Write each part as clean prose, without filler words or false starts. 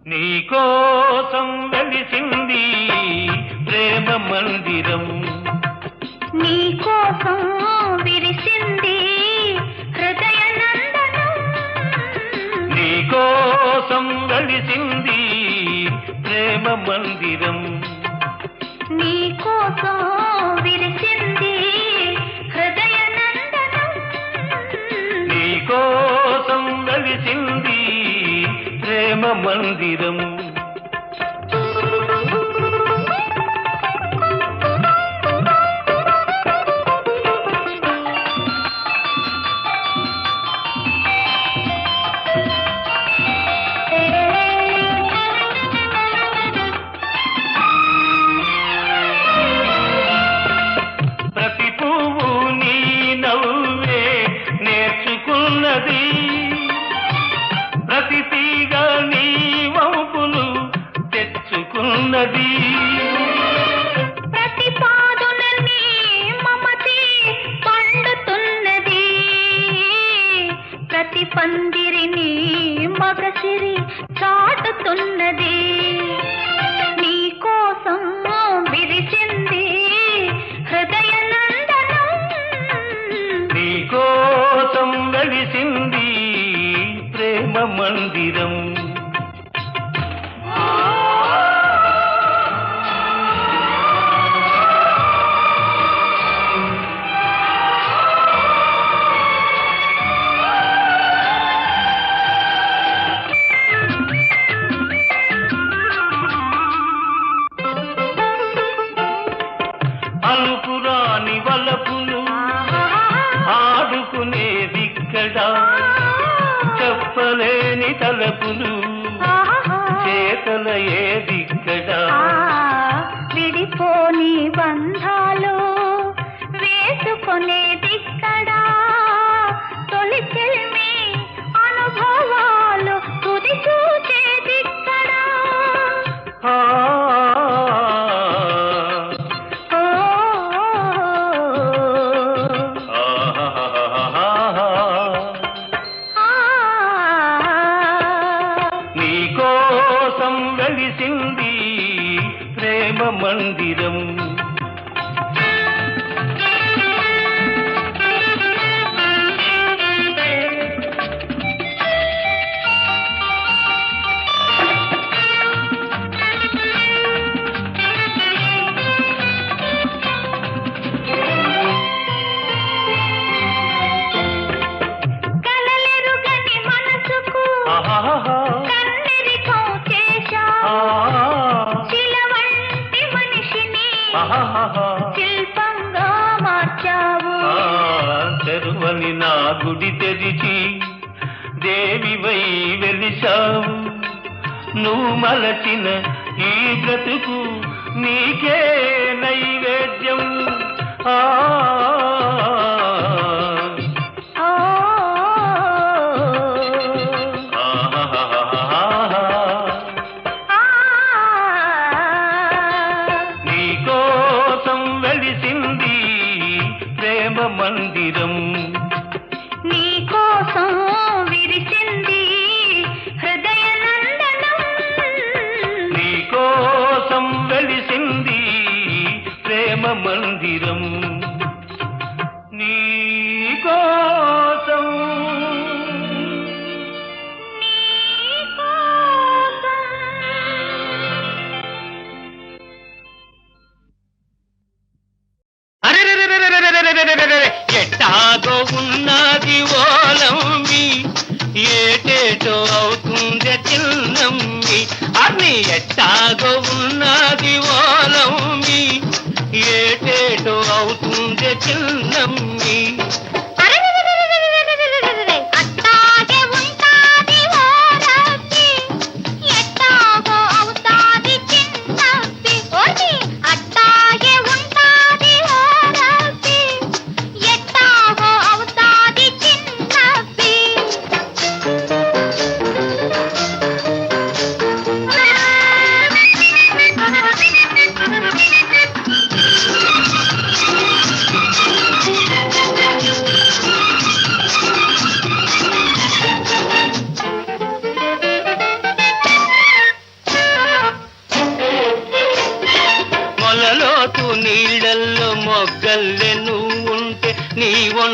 నీకోసం వెలిసింది ప్రేమ మందిరం, నీకోసం విరిసింది హృదయ నందనం, నీకోసం వెలిసింది ప్రేమ మందిరం, నీకోసం విరిసింది హృదయ నందనం, నీకోసం వెలిసింది ప్రేమ మందిరం. ప్రతి పువ్వు నీ నవ్వే నేర్చుకున్నది, ప్రతి తీగ నీ వంపులు తెచ్చుకున్నది, ప్రతి పాదున నీ మమతే పండుతున్నది, ప్రతి పందిరిని మగసిరి చాటుతున్నది, నీకోసం విరిసింది హృదయ నందనం, నీకోసం వెలిసింది ప్రేమ మందిరం. అలుపురాని వలపులు ఆడుకునేదిక్కడ, చెప్పలేని తలపులు చేతల ఏదిక్కడ, విడిపోని బంధాలు వేసుకొనేదిక్కడా, తొలి చెల్మి అనుభవాలు తుది చూచేదిక్కడా, నీకోసం వెలిసింది ప్రేమ మందిరం. కలలెరుగని మనసుకు కన్నెరికం చేశావు, శిలవంటి మనిషిని శిల్పంగా మార్చావు, తెరువని నా గుడి తెరిచి దేవివై వెలిశావు, నువ్వు మలచిన ఈ బ్రతుకు నీకే నైవేద్యం. నీకోసం వెలిసింది ప్రేమ మందిరం, నీకోసం విరిసింది హృదయ నందనం, నీకోసం వెలిసింది ప్రేమ మందిరం, నీకోసం ఎట్టాగో ఉన్నది ఓలమ్మి, ఏటేటో అవుతుంది చిన్నమ్మి, అన్ని ఎట్టాగో ఉన్నది ఓలమ్మి, ఏటేటో అవుతుంది చిన్నమ్మి. అట్టాగే ఉంటాది ఓ రబ్బి, ఎట్టాగో అవుతాది చిన్నబ్బి, ఓసి అట్టాగే ఉంటాది ఓ రబ్బి, ఎట్టాగో అవుతాది చిన్నబ్బి.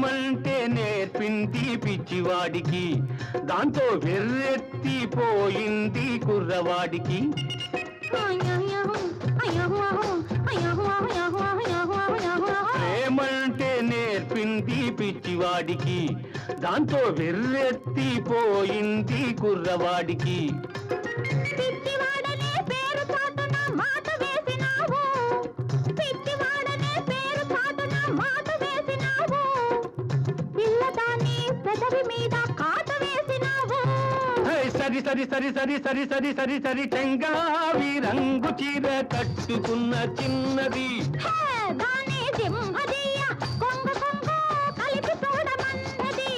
ప్రేమంటే నేర్పింది పిచ్చివాడికి, దాంతో వెర్రెత్తిపోయింది కుర్రవాడికి. ప్రేమంటే నేర్పింది పిచ్చివాడికి, దాంతో వెర్రెత్తిపోయింది కుర్రవాడికి. పిచ్చివాడనే పేరు చాటున మాట వేసినావు, పిచ్చివాడనే పేరు చాటున మాట వేసినావు, పిల్లదాన్ని పెదవి మీద కాట వేసినావు. సరి సరి సరి సరి సరి సరి సరి సరి చెంగావి రంగు చీర కట్టుకున్న చిన్నది, దాని సింహదీయ కొంగు కొంగు కలిపి చూడమన్నది.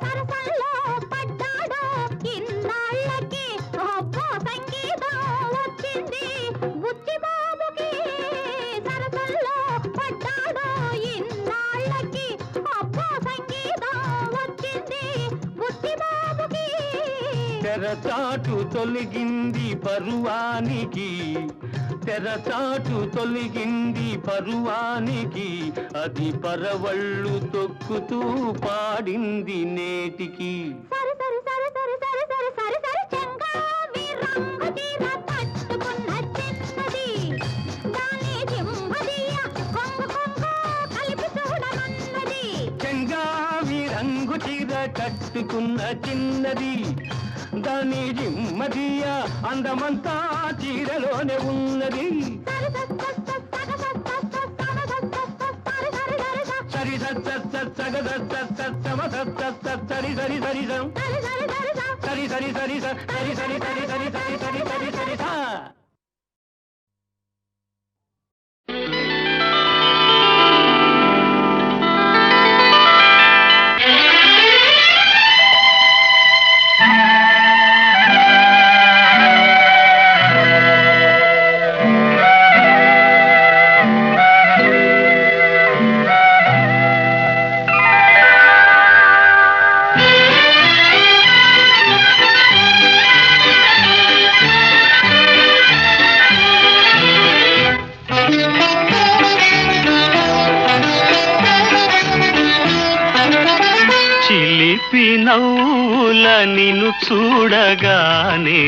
సరసల్లో పడ్డాడు ఇన్నాళ్ళకి, అబ్బో సంగీతం వచ్చింది బుచ్చిబాబుకి. సరసల్లో పడ్డాడు ఇన్నాళ్ళకి, అబ్బో సంగీతం వచ్చింది బుచ్చిబాబుకి. తెరచాటు తొలగింది పరువానికి, తెరచాటు తొలగింది పరువానికి, అది పరవళ్ళు తొక్కుతూ పాడింది నేటికి. సరి సరి సరి సరి సరి సరి సరి సరి చెంగావి రంగు చీర కట్టుకున్న చిన్నది, దాని సింహదీయ కొంగు కొంగు కలిపి చూడమన్నది. చెంగావి రంగు చీర కట్టుకున్న చిన్నది, దాని జిమ్మదియ అందమంతా చీరలోనే ఉన్నది. సరి సరి సరి సరి సరి సరి సరి సరి సరి సరి సరి సరి సరి సరి సరి సరి సరి సరి సా. చిలిపి నవ్వుల నిన్ను చూడగానే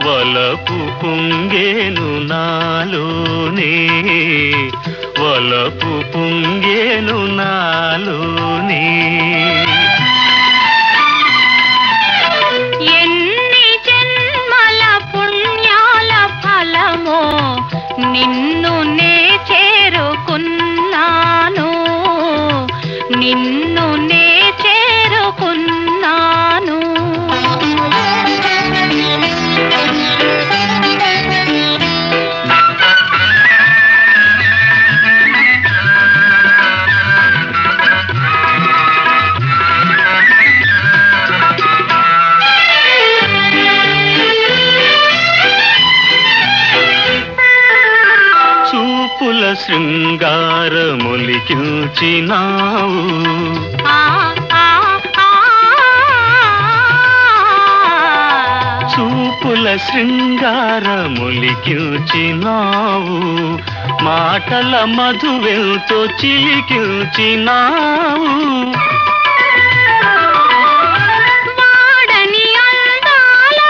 వలపు పొంగేను నాలోనే, వలపు పొంగేను నాలోనే. ఎన్ని జన్మల పుణ్యాల ఫలమో నిన్ను నే చేరుకున్నాను, నిన్ను నే చేరుకున్నాను. చూపుల శృంగారములికించినావు, చూపుల శృంగారములికించినావు, మాటల మధువెంతో చిలికించినావు. వాడని అందాల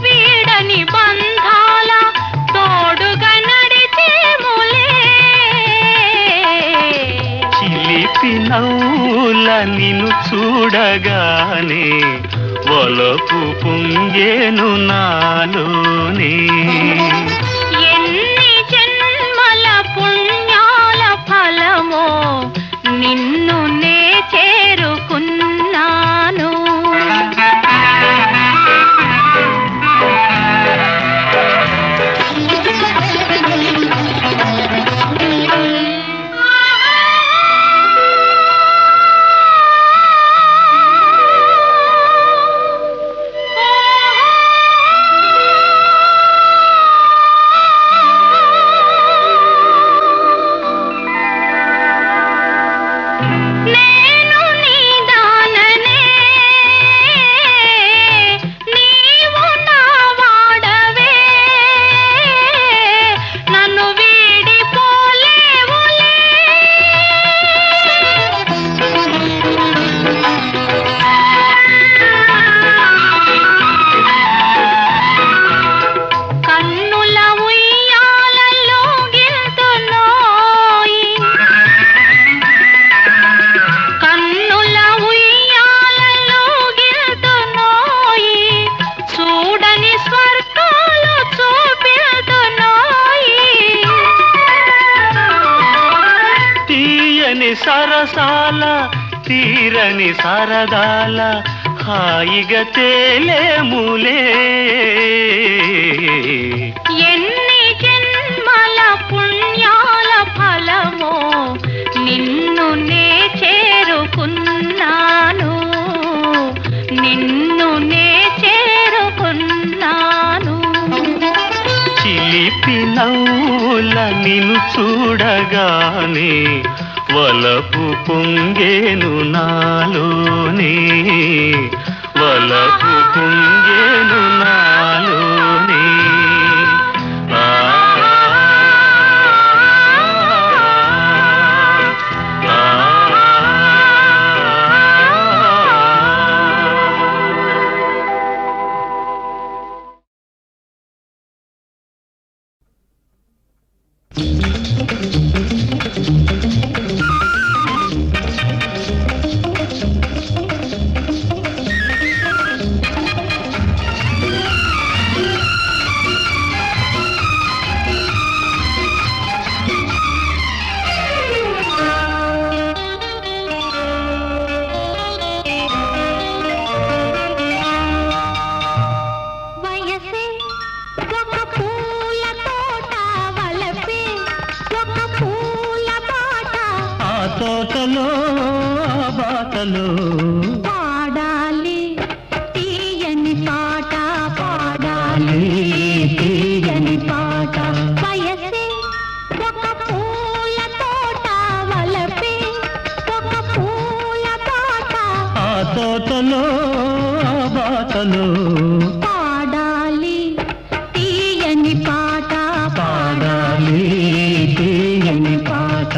వీడని బంధాల తోడుగా నడిచేములే, చిలిపి నవ్వుల నిన్ను చూడగానే వలపు పొంగేను నాలోనే. ఎన్ని జన్మల పుణ్యాల ఫలమో నిన్ను నే చేరుకున్నాను. స్వర్గాలు చూపెదనోయి తీయని సరసాల తీరని సరదాల హాయిగా తేలేములే ఎన్ని జన్మల పుణ్యాల ఫలమో నిన్ను నే చేరుకున్నాను నిన్ను నే చేరుకున్నాను చిలిపి నవ్వుల నిన్ను చూడగానే వలపు పొంగేను నాలోనే వలపు పొంగేను నాలోనే ఆ ఆ వయసే ఒక పూల తోట వలపే ఒక పూల బాట ఆ తోటలో ఆ బాటలో పాడాలి తీయని పాట పాడాలి తీయని పాట వయసే ఒక పూల తోట వలపే ఒక పూల బాట ఆ తోటలో ఆ బాటలో పాడాలి తీయని పాట పాడాలి తీయని పాట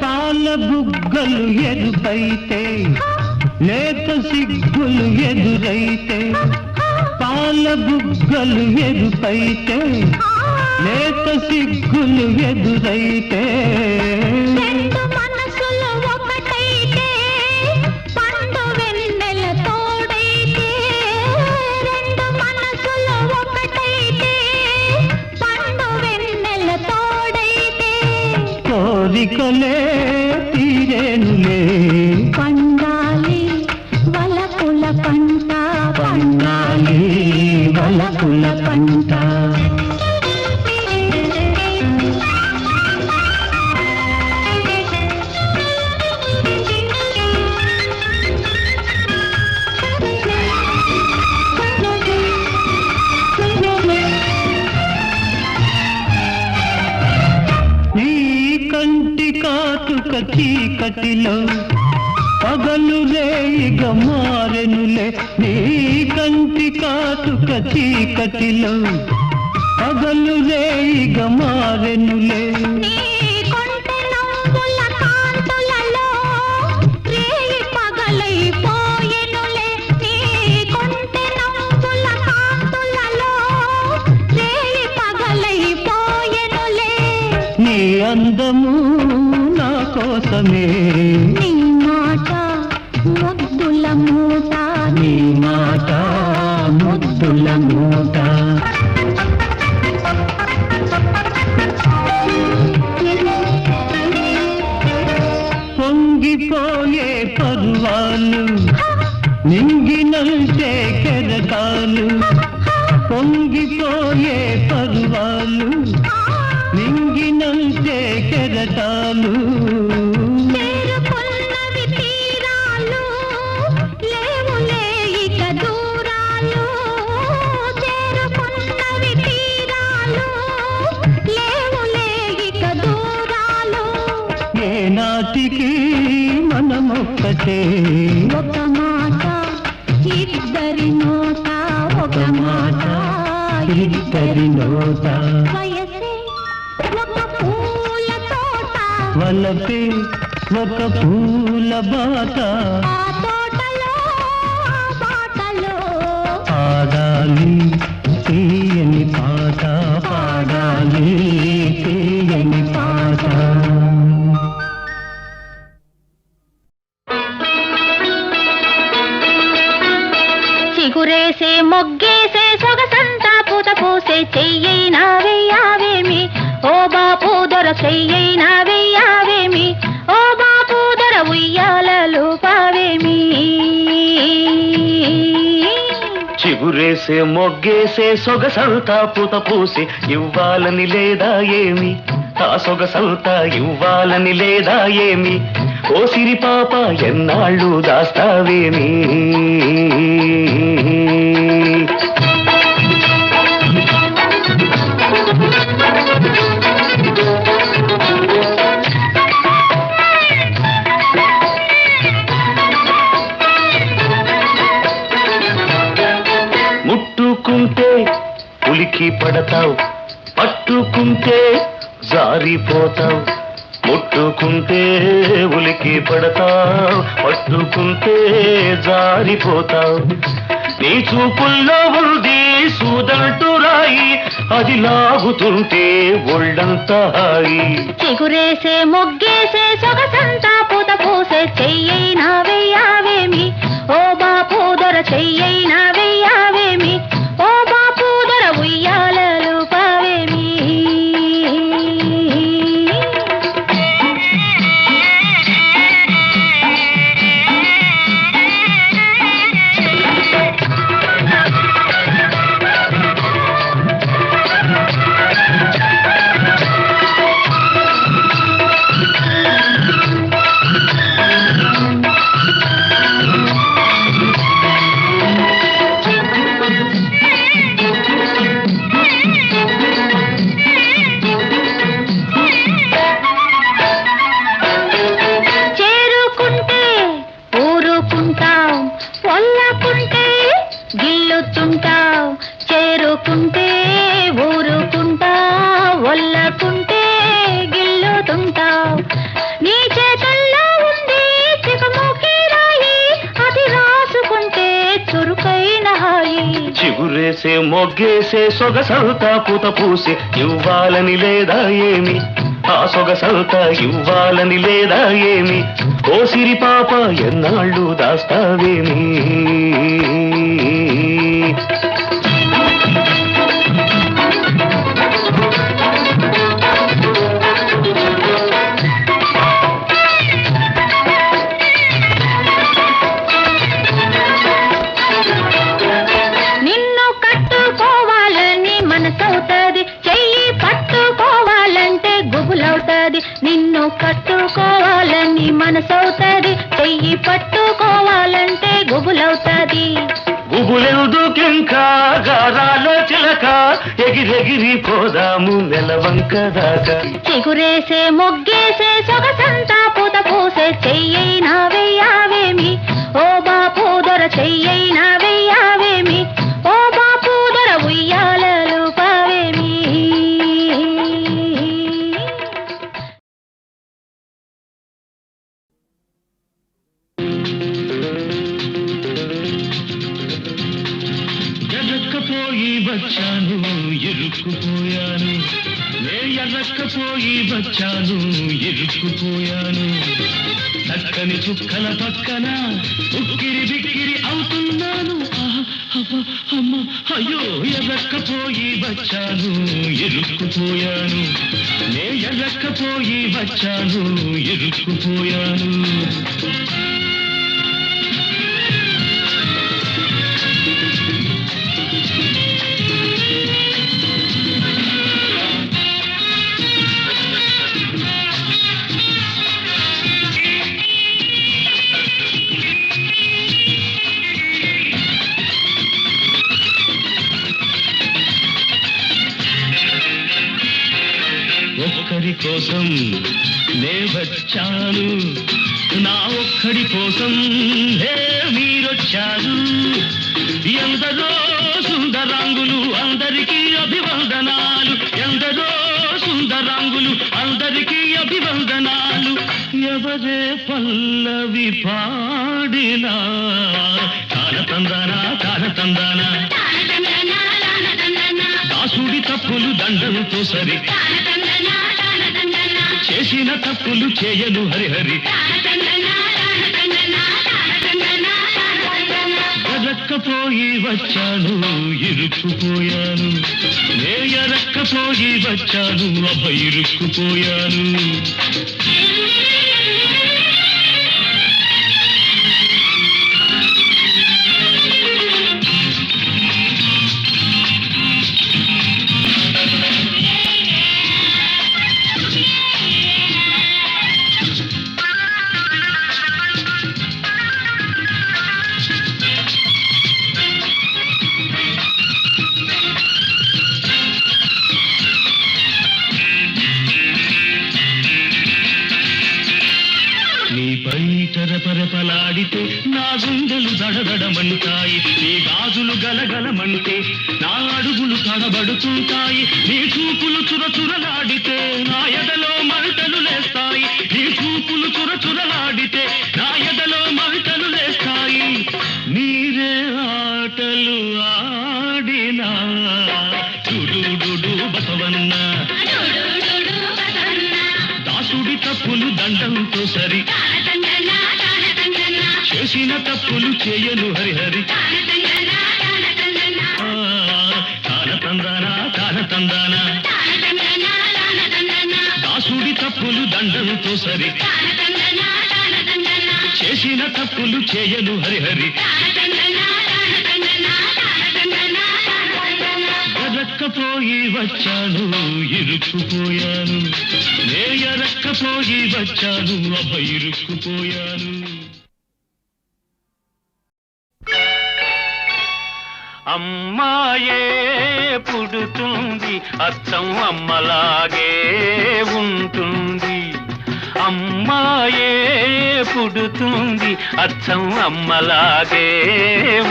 పాల బుగ్గలు ఎరుపైతే లేత సిగ్గులు ఎదురైతే పాల బుగ్గలు ఎరుపైతే లేత సిగ్గులు ఎదురైతే రెండు మనసులు ఒకటైతే పండు వెన్నెల తోడైతే రెండు మనసులు ఒకటైతే పండు వెన్నెల తోడైతే కోరికలే తీరేనులే పండాలి వలపుల పంట పండాలి వలపుల పంట నీ కంటి కాటుక చీకటిలో పగలు రేయిగ మారెనులే నీ కంటి కాటుక చీకటిలో పగలు రేయిగ మారెనులే నీ కొంటె నవ్వుల కాంతులలో రేయి పగలైపోయెనులే నీ కొంటె నవ్వుల కాంతులలో రేయి పగలైపోయెనులే నీ అందము నా కోసమే నీ మాట ముద్దుల మూట నీ మాట ముద్దుల మూట పొంగిపోయే పర్వాలు నింగినంటే కెరటాలు పొంగిపోయే పర్వాలు నింగినంటే కెరటాలు చేరుకున్నవి తీరాలు లేవులే ఇక దూరాలు చేరుకున్నవి తీరాలు లేవులే ఇక దూరాలు ఏనాటికి మనమొక్కటే ఒక మాట ఇద్దరి నోట ఒక మాట ఇద్దరి నోట వయసే ఒక పూల తోట వలపే ఒక పూల బాట ఆ తోటలో ఆ బాటలో పాడాలి తీయని పాట పాడాలి తీయని పాట చిగురేసే మొగ్గేసే సొగసంతా పూత పూసే చెయ్యైనా వెయ్యావేమి ఓ బాపు దొర చెయ్యైనా వెయ్యావేమి ఓ బాపు దొర ఉయ్యాలలు పావేమి చిగురేసే మొగ్గేసే సొగసంతా పూత పూసి ఇవ్వాలని లేదా ఏమి ఆ సొగసంతా ఇవ్వాలని లేదా ఏమి ఓ సిరి పాప ఎన్నాళ్ళు దాస్తావేమి ముట్టుకుంటే ఉలికి పడతావు పట్టుకుంటే జారిపోతావు ముట్టుకుంటే ఉలికి పడతావు పట్టుకుంటే జారిపోతావు నీ చూపుల్లో ఉంది సూదంటూ రాయి అది లాగుతుంటే ఒళ్ళంతా హాయి చిగురేసే మొగ్గేసే సొగసంతా పూత పూసే చెయ్యైనా వెయ్యావేమి ఓ బాపు దొర చెయ్యైనా వెయ్యావేమి ఓ బాపు దొర ఉయ్యాలలు పావేమి చేరుకుంటే ఊరుకుంటావు వల్లకుంటే గిల్లుతుంటావు నీ చేతుల్లో ఉంది చికముకి రాయి అది రాసుకుంటే చురుకైన హాయి చిగురేసే మొగ్గేసే సొగసంతా పూత పూసి ఇవ్వాలని లేదా ఏమి ఆ సొగసంతా ఇవ్వాలని లేదా ఏమి ఓ సిరి పాప ఎన్నాళ్ళు దాస్తావేమి నిన్ను కట్టుకోవాలని మనసవుతుంది చెయ్యి పట్టుకోవాలంటే గుబులవుతుంది నిన్ను కట్టుకోవాలని మనసవుతుంది చెయ్యి పట్టుకోవాలంటే గుబులవుతుంది గుబులెందుకింకా గారాల చిలక ఎగిరెగిరి పోదాము నెలవంక దాకా చిగురేసే మొగ్గేసే సొగసంతా పూత పూసే చెయ్యైనా వెయ్యావేమి ఓ బాపు దొర చెయ్యైనా వెయ్యావేమి ఓ బాపు దొర ఉయ్యాలలు పావేమి ఎర్రక్కపోయి వచ్చాను ఇరుక్కుపోయాను నే ఎర్రక్కపోయి వచ్చాను ఇరుక్కుపోయాను చక్కని చుక్కల పక్కన ఉక్కిరి బిక్కిరి అవుతున్నాను అమ్మ అయ్యో ఎర్రక్కపోయి వచ్చాను ఇరుక్కుపోయాను నే ఎర్రక్కపోయి వచ్చాను ఇరుక్కుపోయాను ఒక్కడి కోసం నే వచ్చాను నా ఒక్కడి కోసం మీరొచ్చారు ఎందరో సుందరాంగులు అందరికీ అభివందనాలు ఎందరో సుందరాంగులు అందరికీ అభివందనాలు ఎవరే పల్లవి పాడినా తారతందానా తారతందానా దాసుడి తప్పులు దండంతో సరి చేసిన తప్పులు చేయను హరిహరి ఎరక్కపోయి వచ్చాను ఇరుక్కుపోయాను నే ఎరక్కపోయి వచ్చాను అబ్బ ఇరుక్కుపోయాను పరపరపలాడితే నా గుండెలు దడదడమంటాయి నీ గాజులు గలగలమంటే నా అడుగులు తడబడుతుంటాయి నీ చూపులు చురచురలాడితే నా ఎదలో మంటలు లేస్తాయి నీ చూపులు చురచురలాడితే నా ఎదలో మంటలు లేస్తాయి నీరే ఆటలు ఆడినా చుడు బసవన్న దాసుడి తప్పులు దండంతో సరి చేసిన తప్పులు చేయను హరిహరి తానతందానా దాసుడి తప్పులు దండంతో సరి చేసిన తప్పులు చేయను హరిహరి ఎరక్కపోయి వచ్చాను ఇరుక్కుపోయాను నే ఎరక్కపోయి వచ్చాను అబ్బ ఇరుక్కుపోయాను అమ్మాయే పుడుతుంది అచ్చం అమ్మలాగే ఉంటుంది అమ్మాయే పుడుతుంది అచ్చం అమ్మలాగే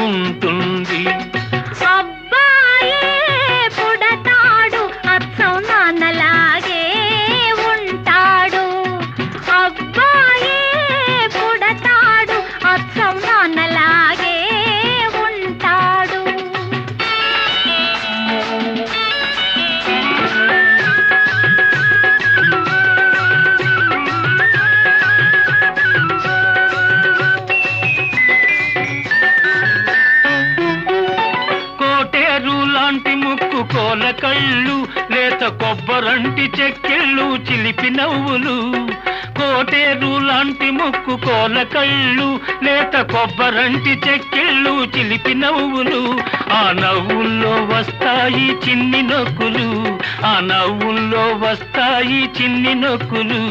ఉంటుంది అబ్బాయే పుడతాడు అచ్చం నాన్నలాగే ఉంటాడు అబ్బాయే పుడతాడు అచ్చం నాన్నలాగే ఉంటాడు కోల కళ్ళు లేత కొబ్బరంటి చెక్కిళ్ళు చిలిపి నవ్వులు కోటేరు లాంటి ముక్కు కోల కళ్ళు లేత కొబ్బరంటి చెక్కిళ్ళు చిలిపి నవ్వులు ఆ నవ్వుల్లో వస్తాయి చిన్ని నొక్కులు ఆ నవ్వుల్లో వస్తాయి చిన్ని నొక్కులు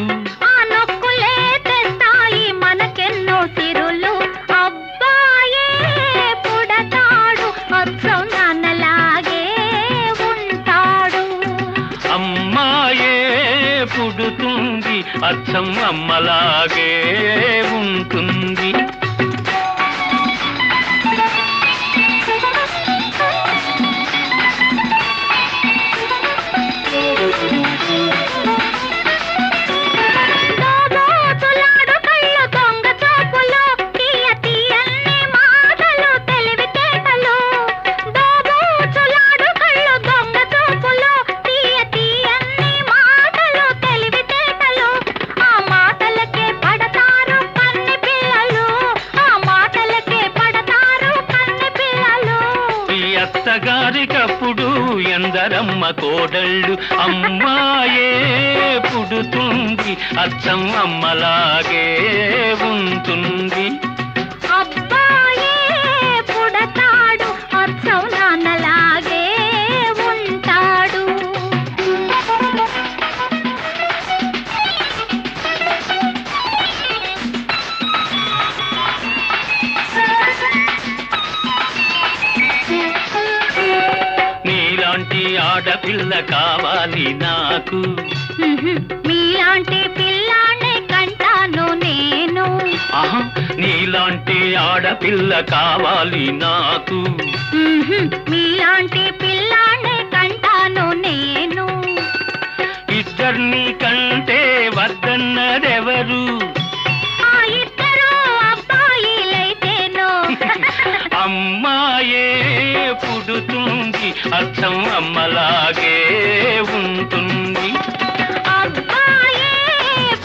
ఆ నొక్కులే తెస్తాయి మనకెన్నో సిరులు అబ్బాయే పుడతాడు అచ్చం నాన్నలాగే అమ్మాయే పుడుతుంది అచ్చం అమ్మలాగే ఉంటుంది అత్తగారికప్పుడు ఎందరమ్మ కోడళ్ళు అమ్మాయే పుడుతుంది అచ్చం అమ్మలాగే ఉంటుంది అబ్బాయే పుడతాడు అచ్చం నాన్నలాగే ఉంటాడు నీలాంటి ఆడపిల్ల కావాలి నాకు మీలాంటి పిల్లాన్ని కంటాను నేను నీలాంటి ఆడపిల్ల కావాలి నాకు మీలాంటి పిల్లాన్ని కంటాను నేను ఇద్దరిని కంటే వద్దన్నదెవరు ఆ ఇద్దరు అబ్బాయిలైతేనో అమ్మాయే పుడుతుంది అచ్చం అమ్మలాగే ఉంటుంది అబ్బాయే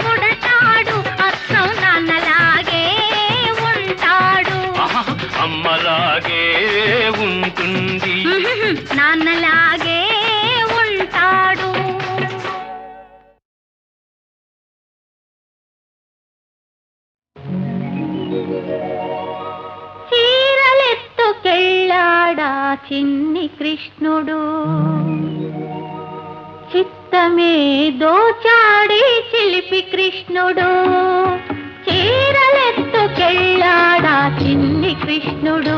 పుడతాడు అచ్చం నాన్నలాగే ఉంటాడు అమ్మ అమ్మలాగే ఉంటుంది, నాన్నలాగే ఉంటాడు. చీరలెత్తుకెళ్ళాడా చిన్ని కృష్ణుడు, చిత్తమే దోచాడి చిలిపి కృష్ణుడు. చీరలెత్తుకెళ్ళాడా చిన్ని కృష్ణుడు,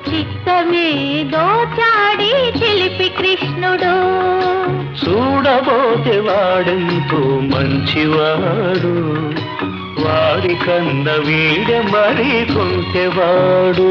చిత్తమే దోచాడి చిలిపి కృష్ణుడు. చూడబోతే వాడెంతో మంచివాడు, వాడి కన్న వీడ మరి కొంచెవాడు.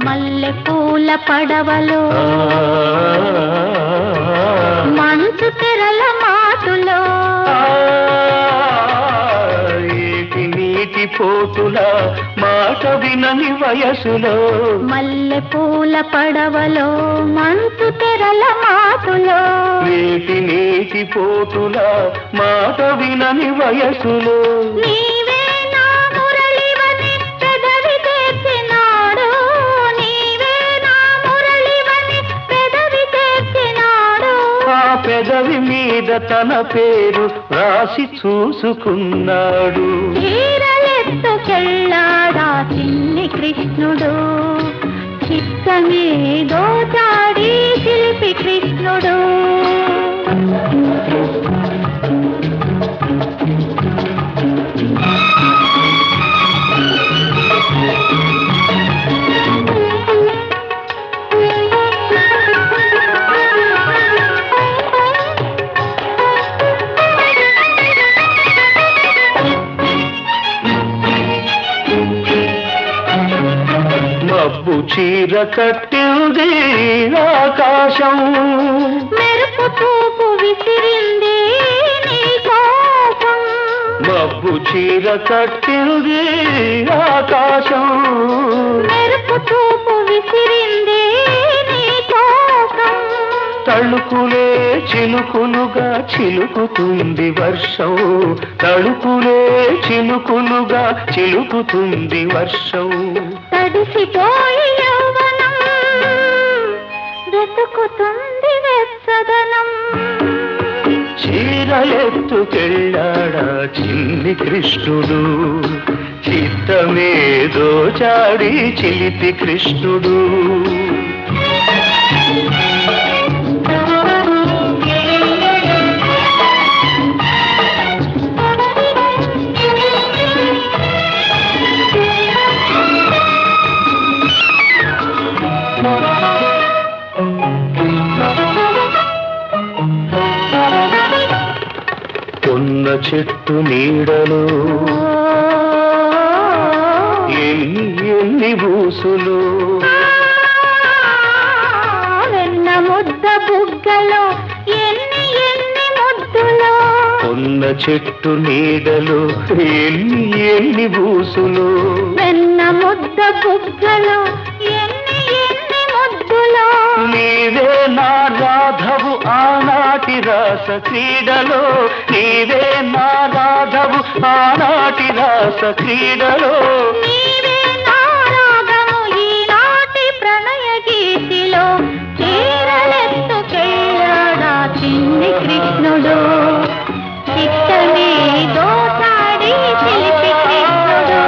మల్లె పూల పడవలో మంచు తెరల మాటులో, ఏటి నీటి పోటుల మాట వినని వయసులో. మల్లె పూల పడవలో మంచు తెరల మాటులో, ఏటి నీటి పోటుల మాట వినని వయసులో. నీవే నా మురళివని పెదవి తెచ్చినాడు, నీవే నా మురళివని పెదవి తెచ్చినాడు. ఆ పెదవి మీద తన పేరు రాసి చూసుకున్నాడు. చీరలెత్తుకెళ్ళాడా చిన్ని కృష్ణుడు, చిత్తమే దోచాడి చిలిపి కృష్ణుడు. మబ్బు చీర కట్టింది ఆకాశం, మెరుపు చూపు విసిరింది నీ కోపం. మబ్బు చీర కట్టింది ఆకాశం, మెరుపు చూపు విసిరింది నీ కోపం. తళుకులే చిలుకులుగా చిలుకుతుంది వర్షం, తళుకులే చిలుకులుగా చిలుకుతుంది వర్షం. తడిసిపోయి యౌవనం వెతుకుతుంది వెచ్చదనం. చీరలెత్తుకెళ్ళాడా చిన్ని కృష్ణుడు, చిత్తమే దోచాడి చిలిపి కృష్ణుడు. కొన్న చెట్టు నీడలో ఎన్ని ఎన్ని బూసులు, వెన్న ముద్ద బుగ్గలో ఎన్ని ఎన్ని ముద్దులో. కొన్న చెట్టు నీడలో ఎన్ని ఎన్ని బూసులు, వెన్న ముద్ద బుగ్గలో ఎన్ని ఎన్ని ముద్దులో. నీవే నా రాధవు ఆనాటి రాస క్రీడలో, నీవే నా రాధవు ఆనాటి రాస క్రీడలో. నీవే నా రాగము ఈనాటి ప్రణయ గీతిలో. చీరలెత్తుకెళ్ళాడా చిన్ని కృష్ణుడు, చిత్తమే దోచాడి చిలిపి కృష్ణుడు.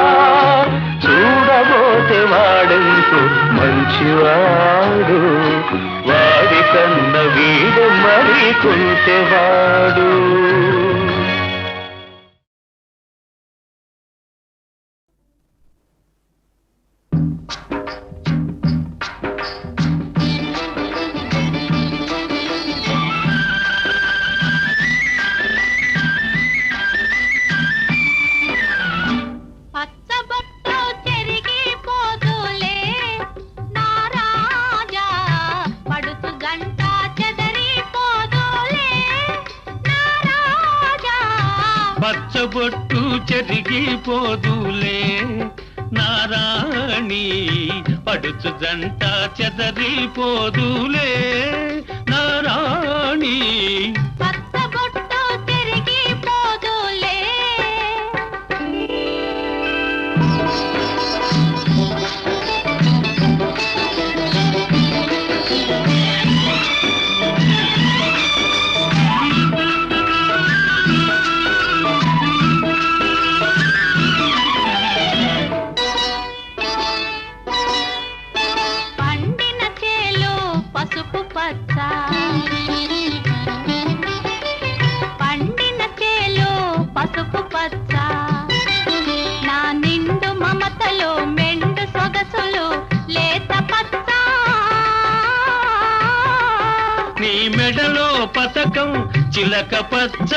చూడబోతే వాడెంతో మంచివాడు, వాడి కన్న వీడు మరి కొంచెవాడు. పచ్చబొట్టు చెరిగిపోదులే నా రాజా, పడుచు గంట పచ్చబొట్టు చెరిగిపోదులే నారాణి పడుచు జంట చెదరిపోదులే నారాణి పచ్చబొట్టు తిరిగిపోదులే. పండిన చేలు పసుపు పచ్చ, పండిన చేలు పసుపు పచ్చ, నా నిండు మమతలు మెండు సొగసులు లేత పచ్చ. నీ మెడలో పతకం చిలక పచ్చ,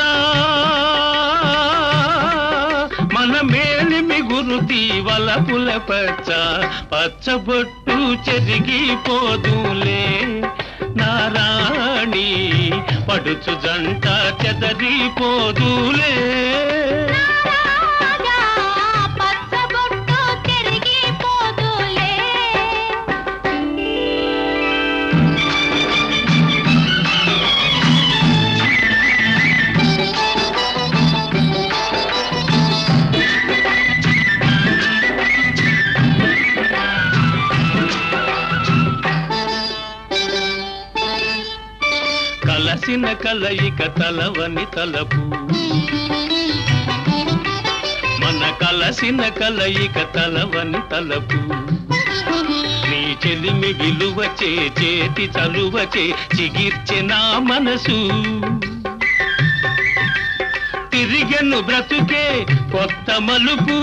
మన మేలిమి గురుతి వలపుల పచ్చ. పచ్చబొట్టు చెరిగిపోదులే నారాణి పడుచు జంట చెదరిపోదులే. రాజా పచ్చబొట్టు తిరిగిపోదులే. కలసిన కలయిక తలవని తలపు, మన కలసిన కలయిక తలవని తలపు. నీ చెలిమి విలువచే చేతి చలువచే చిగిర్చె నా మనసు. తిరిగెను బ్రతుకే కొత్త మలుపు,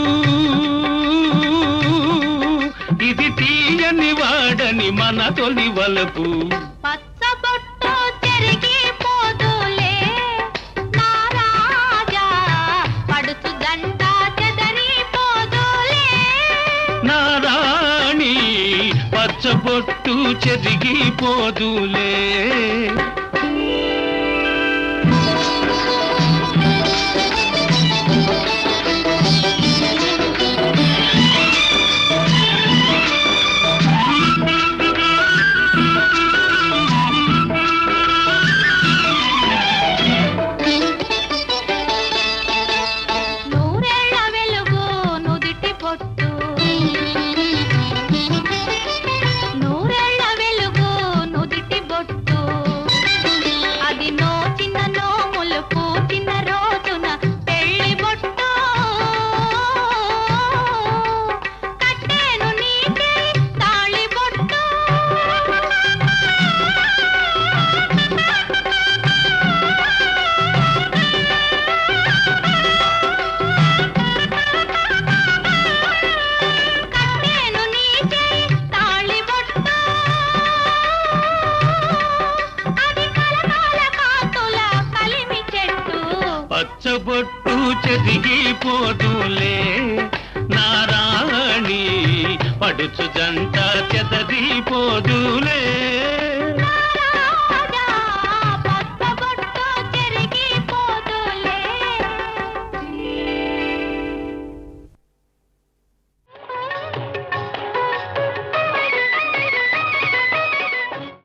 ఇది తీయని వాడని మన తొలి వలపు. పచ్చబొట్టు తిరిగిపోదులే నా రాజా పడుచు జంట చెదరిపోదులే. నారాణి పచ్చబొట్టు చెరిగిపోదులే. నూరేళ్ల వెలుగు నుదిటి పొట్టు, నూరేళ్ల వెలుగు నుదిటి బొట్టు, అది నోచిన నోములు పూచిన రోజున పెళ్లి బొట్టు. కట్టేను నీకే తాళి బొట్టు, కట్టేను నీకే తాళి బొట్టు. అది కలకాల కాంతుల కలిమి చెట్టు. పచ్చబొట్టు చెరిగిపోదులే నారాణి పడుచు జంట చెదరిపోదులే.